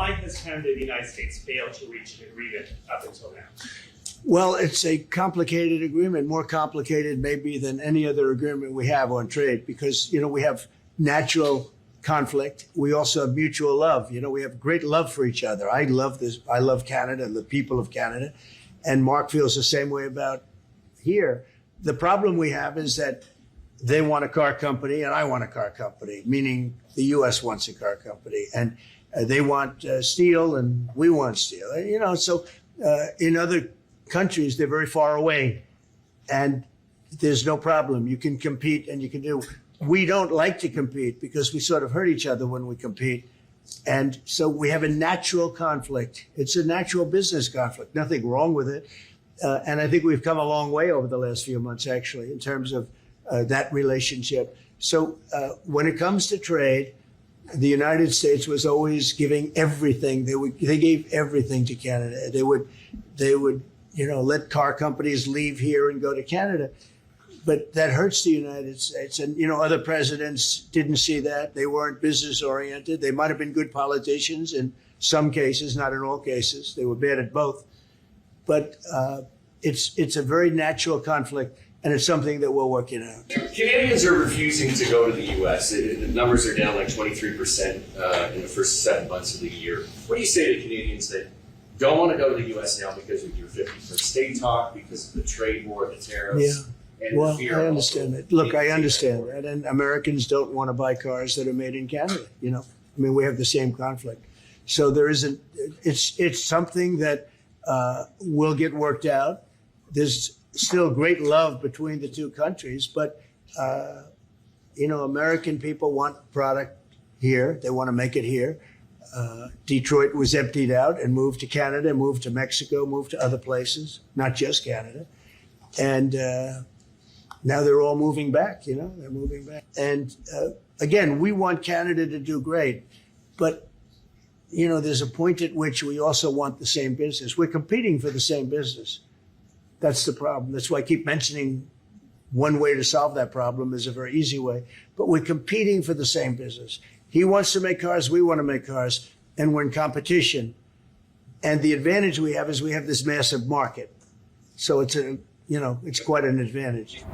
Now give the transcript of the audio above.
why has Canada and the United States failed to reach an agreement up until now? Well, it's a complicated agreement, more complicated maybe than any other agreement we have on trade, because, we have natural conflict. We also have mutual love. We have great love for each other. I love this. I love Canada and the people of Canada. And Mark feels the same way about here. The problem we have is that they want a car company and I want a car company, meaning the U.S. wants a car company. And they want steel and we want steel. So in other countries, they're very far away and there's no problem. You can compete and you can do. We don't like to compete because we sort of hurt each other when we compete. And so we have a natural conflict. It's a natural business conflict. Nothing wrong with it. And I think we've come a long way over the last few months, actually, in terms of that relationship. So when it comes to trade, the United States was always giving everything. They gave everything to Canada. They would let car companies leave here and go to Canada. But that hurts the United States. And, other presidents didn't see that. They weren't business oriented. They might have been good politicians in some cases, not in all cases. They were bad at both. But it's a very natural conflict, and it's something that we're working out. Canadians are refusing to go to the U.S. The numbers are down like 23% in the first 7 months of the year. What do you say to Canadians that don't want to go to the U.S. now because of your 51st state talk, because of the trade war, the tariffs? Yeah. And well, the fear I understand that. Look, I understand that. And Americans don't want to buy cars that are made in Canada. We have the same conflict. So there isn't, it's something that will get worked out. There's still great love between the two countries, but, American people want product here. They want to make it here. Detroit was emptied out and moved to Canada, moved to Mexico, moved to other places, not just Canada. And now they're all moving back, they're moving back. And again, we want Canada to do great, but, there's a point at which we also want the same business. We're competing for the same business. That's the problem. That's why I keep mentioning one way to solve that problem is a very easy way. But we're competing for the same business. He wants to make cars, we want to make cars, and we're in competition. And the advantage we have is we have this massive market. So it's quite an advantage.